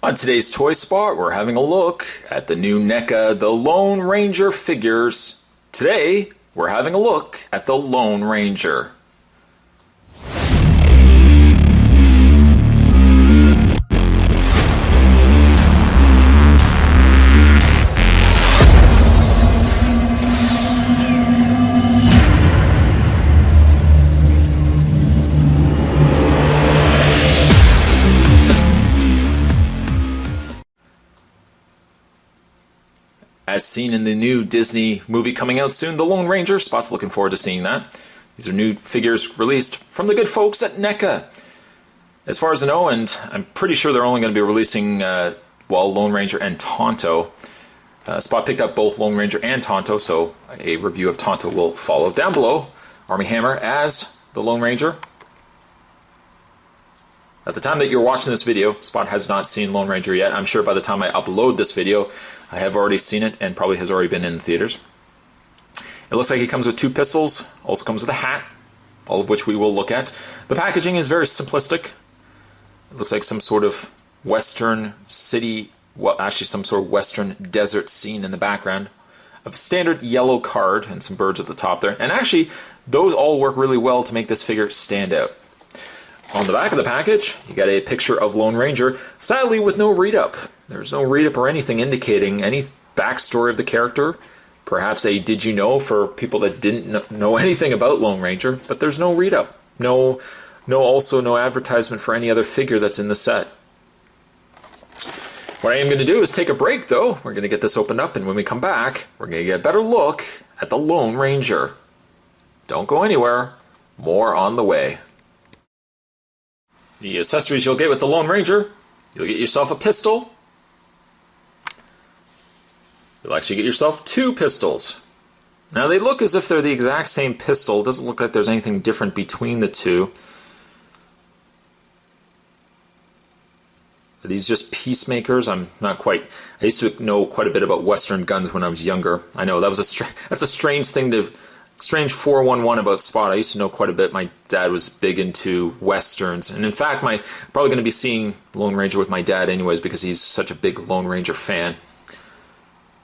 On today's Toy Spot, we're having a look at the new Neca, the Lone Ranger figures. Today, we're having a look at the Lone Ranger. As seen in the new Disney movie coming out soon, The Lone Ranger, Spot's looking forward to seeing that. These are new figures released from the good folks at Neca. As far as I know, and I'm pretty sure they're only going to be releasing, Lone Ranger and Tonto. Spot picked up both Lone Ranger and Tonto, so a review of Tonto will follow. Down below, Armie Hammer as the Lone Ranger. At the time that you're watching this video, Spot has not seen Lone Ranger yet. I'm sure by the time I upload this video, I have already seen it and probably has already been in the theaters. It looks like he comes with two pistols, also comes with a hat, all of which we will look at. The packaging is very simplistic. It looks like some sort of western city, well, actually some sort of western desert scene in the background. A standard yellow card and some birds at the top there. And actually, those all work really well to make this figure stand out. On the back of the package, you got a picture of Lone Ranger, sadly with no read-up. There's no read-up or anything indicating any backstory of the character. Perhaps a did you know for people that didn't know anything about Lone Ranger, but there's no read-up. Also no advertisement for any other figure that's in the set. What I am going to do is take a break, though. We're going to get this opened up, and when we come back, we're going to get a better look at the Lone Ranger. Don't go anywhere. More on the way. The accessories you'll get with the Lone Ranger: you'll get yourself a pistol. You'll actually get yourself two pistols. Now they look as if they're the exact same pistol. It doesn't look like there's anything different between the two. Are these just peacemakers? I'm not quite. I used to know quite a bit about Western guns when I was younger. I know that was that's a strange thing to. Strange 411 about Spot. I used to know quite a bit. My dad was big into Westerns. And in fact, I'm probably going to be seeing Lone Ranger with my dad anyways because he's such a big Lone Ranger fan.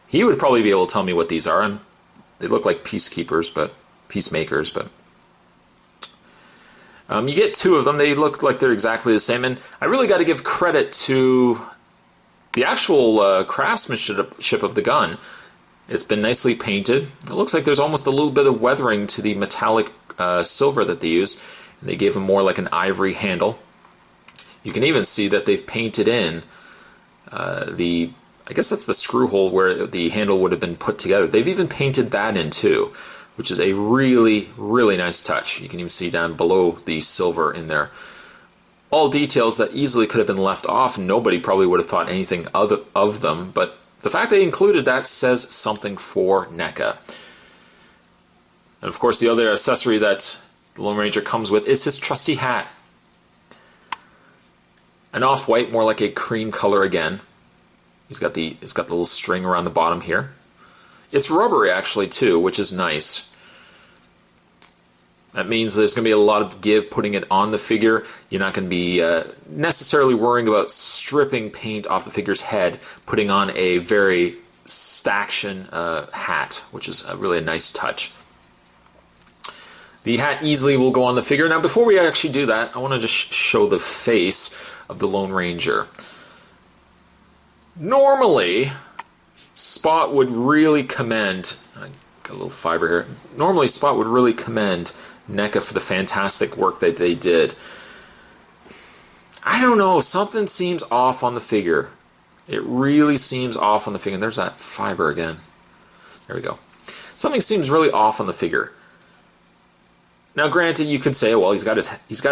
He would probably be able to tell me what these are. And they look like peacemakers, but you get two of them. They look like they're exactly the same. And I really got to give credit to the actual craftsmanship of the gun. It's been nicely painted. It looks like there's almost a little bit of weathering to the metallic silver that they use. And they gave them more like an ivory handle. You can even see that they've painted in I guess that's the screw hole where the handle would have been put together. They've even painted that in too, which is a really, really nice touch. You can even see down below the silver in there. All details that easily could have been left off, and nobody probably would have thought anything of them, but the fact they included that says something for Neca. And of course the other accessory that the Lone Ranger comes with is his trusty hat. An off-white, more like a cream color again. It's got the little string around the bottom here. It's rubbery actually too, which is nice. That means there's going to be a lot of give putting it on the figure. You're not going to be necessarily worrying about stripping paint off the figure's head, putting on a very staction hat, which is really a nice touch. The hat easily will go on the figure. Now before we actually do that, I want to just show the face of the Lone Ranger. Normally, Spot would really commend, I got a little fiber here, normally Spot would really commend Neca for the fantastic work that they did. I don't know, something seems off on the figure. It really seems off on the figure. And there's that fiber again. There we go. Something seems really off on the figure. Now granted, you could say, well, he's got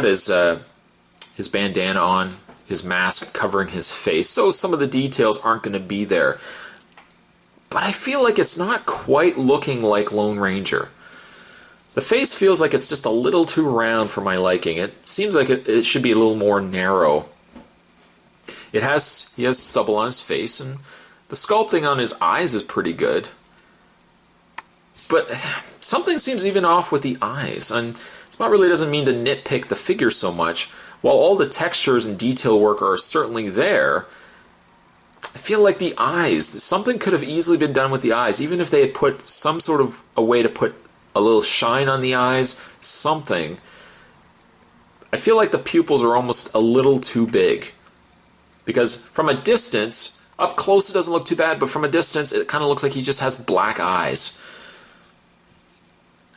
his bandana on, his mask covering his face, so some of the details aren't going to be there. But I feel like it's not quite looking like Lone Ranger. The face feels like it's just a little too round for my liking. It seems like it should be a little more narrow. He has stubble on his face, and the sculpting on his eyes is pretty good. But something seems even off with the eyes, and Spot really doesn't mean to nitpick the figure so much. While all the textures and detail work are certainly there, I feel like the eyes, something could have easily been done with the eyes, even if they had put some sort of a way to put a little shine on the eyes, something. I feel like the pupils are almost a little too big. Because from a distance, up close it doesn't look too bad, but from a distance it kind of looks like he just has black eyes.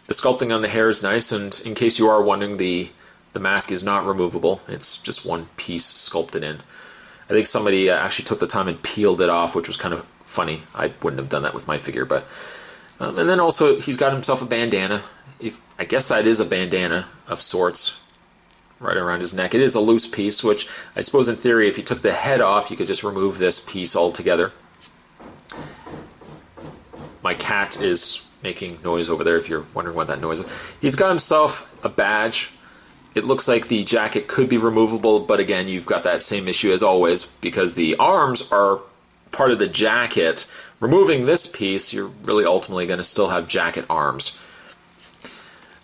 The sculpting on the hair is nice, and in case you are wondering, the mask is not removable. It's just one piece sculpted in. I think somebody actually took the time and peeled it off, which was kind of funny. I wouldn't have done that with my figure, but and then also he's got himself a bandana. I guess that is a bandana of sorts right around his neck. It is a loose piece, which I suppose in theory if you took the head off you could just remove this piece altogether. My cat is making noise over there if you're wondering what that noise is. He's got himself a badge. It looks like the jacket could be removable, but again, you've got that same issue as always, because the arms are part of the jacket. Removing this piece, you're really ultimately going to still have jacket arms.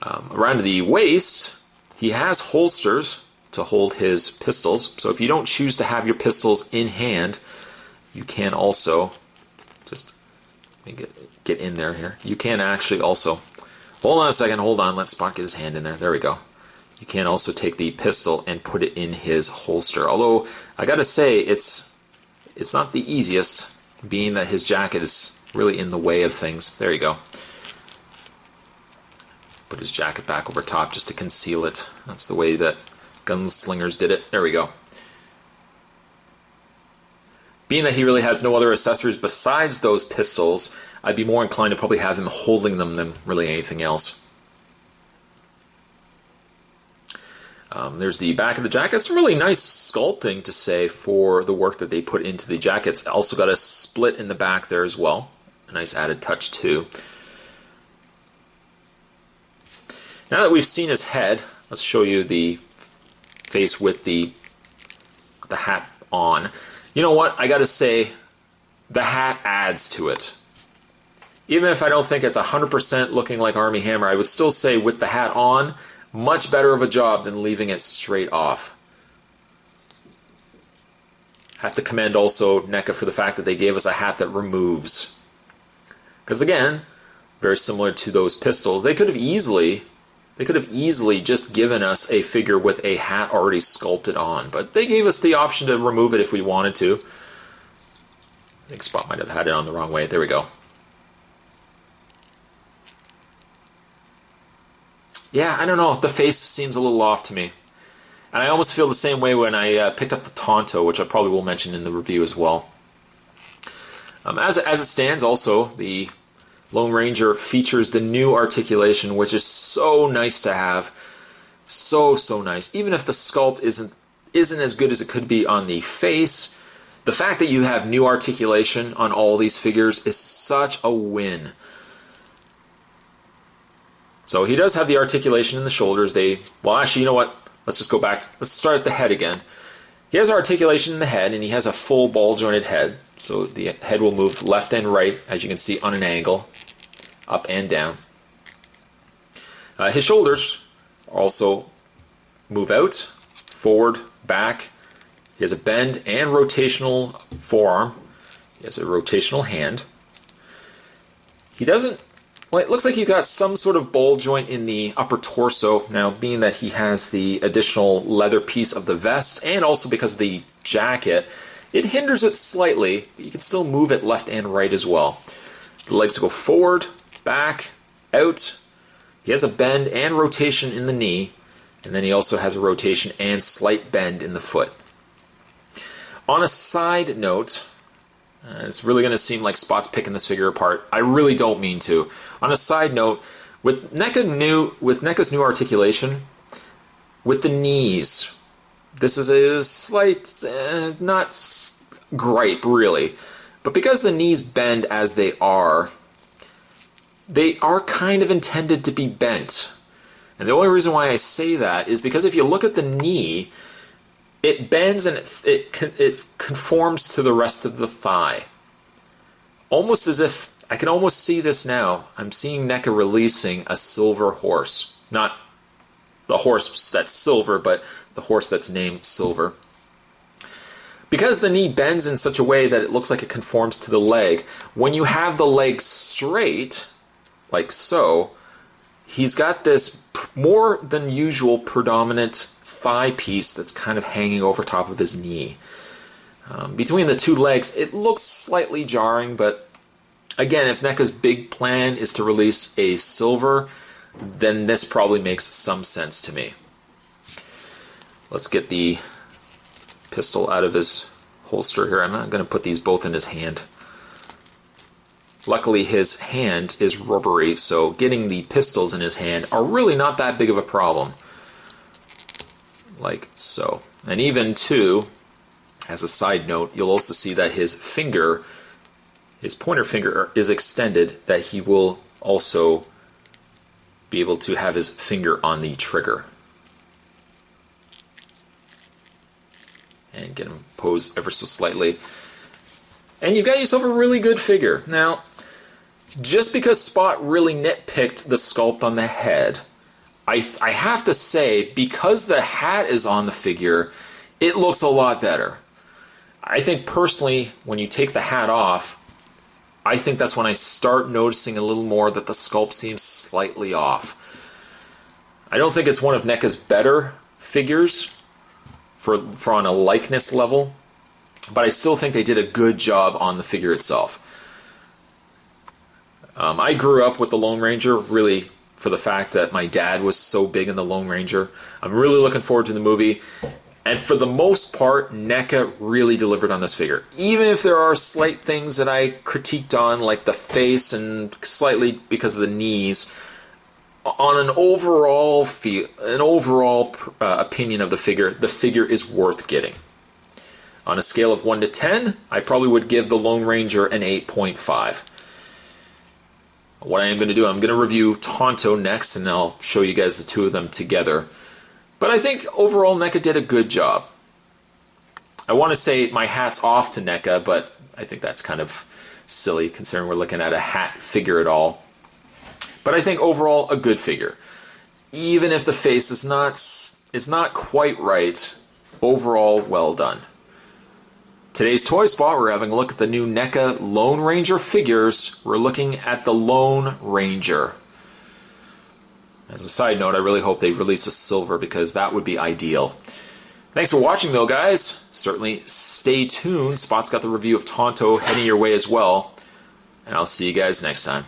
Around the waist, he has holsters to hold his pistols, so if you don't choose to have your pistols in hand, you can also, just get in there here, you can actually also, hold on a second, hold on, let Spot get his hand in there, there we go. You can also take the pistol and put it in his holster. Although, I gotta say, it's not the easiest, being that his jacket is really in the way of things. There you go. Put his jacket back over top just to conceal it. That's the way that gunslingers did it. There we go. Being that he really has no other accessories besides those pistols, I'd be more inclined to probably have him holding them than really anything else. There's the back of the jacket. It's really nice sculpting, to say, for the work that they put into the jacket. It's also got a split in the back there as well. A nice added touch too. Now that we've seen his head, let's show you the face with the hat on. You know what? I gotta say, the hat adds to it. Even if I don't think it's 100% looking like Armie Hammer, I would still say with the hat on, much better of a job than leaving it straight off. Have to commend also Neca for the fact that they gave us a hat that removes. Because again, very similar to those pistols, they could have easily just given us a figure with a hat already sculpted on, but they gave us the option to remove it if we wanted to. I think Spot might have had it on the wrong way. There we go. Yeah, I don't know. The face seems a little off to me. And I almost feel the same way when I picked up the Tonto, which I probably will mention in the review as well. As it stands, also, the Lone Ranger features the new articulation, which is so nice to have. So nice. Even if the sculpt isn't as good as it could be on the face, the fact that you have new articulation on all these figures is such a win. So he does have the articulation in the shoulders. Well, actually, you know what? Let's just go back. Let's start at the head again. He has articulation in the head, and he has a full ball-jointed head. So the head will move left and right, as you can see, on an angle, up and down. His shoulders also move out, forward, back. He has a bend and rotational forearm. He has a rotational hand. He doesn't... Well, it looks like he got some sort of ball joint in the upper torso. Now, being that he has the additional leather piece of the vest, and also because of the jacket, it hinders it slightly, but you can still move it left and right as well. The legs go forward, back, out. He has a bend and rotation in the knee, and then he also has a rotation and slight bend in the foot. On a side note, it's really going to seem like Spot's picking this figure apart. I really don't mean to. On a side note, with Neca's new articulation, with the knees, this is a slight, not gripe really, but because the knees bend as they are kind of intended to be bent. And the only reason why I say that is because if you look at the knee, it bends and it conforms to the rest of the thigh. Almost as if, I can almost see this now, I'm seeing Neca releasing a silver horse. Not the horse that's silver, but the horse that's named Silver. Because the knee bends in such a way that it looks like it conforms to the leg, when you have the leg straight, like so, he's got this more than usual predominant thigh piece that's kind of hanging over top of his knee. Between the two legs, it looks slightly jarring, but again, if Neca's big plan is to release a silver, then this probably makes some sense to me. Let's get the pistol out of his holster here. I'm not going to put these both in his hand. Luckily, his hand is rubbery, so getting the pistols in his hand are really not that big of a problem. Like so. And even too, as a side note, you'll also see that his finger, his pointer finger, is extended, that he will also be able to have his finger on the trigger. And get him posed ever so slightly. And you've got yourself a really good figure. Now, just because Spot really nitpicked the sculpt on the head, I have to say, because the hat is on the figure, it looks a lot better. I think personally, when you take the hat off, I think that's when I start noticing a little more that the sculpt seems slightly off. I don't think it's one of Neca's better figures for on a likeness level, but I still think they did a good job on the figure itself. I grew up with the Lone Ranger really for the fact that my dad was so big in the Lone Ranger. I'm really looking forward to the movie. And for the most part, Neca really delivered on this figure. Even if there are slight things that I critiqued on, like the face and slightly because of the knees, on an overall opinion of the figure is worth getting. On a scale of 1 to 10, I probably would give the Lone Ranger an 8.5. What I am going to do, I'm going to review Tonto next, and I'll show you guys the two of them together. But I think overall Neca did a good job. I want to say my hat's off to Neca, but I think that's kind of silly considering we're looking at a hat figure at all. But I think overall a good figure. Even if the face is not quite right, overall well done. Today's Toy Spot, we're having a look at the new Neca Lone Ranger figures. We're looking at the Lone Ranger. As a side note, I really hope they release a silver because that would be ideal. Thanks for watching though, guys. Certainly stay tuned. Spot's got the review of Tonto heading your way as well. And I'll see you guys next time.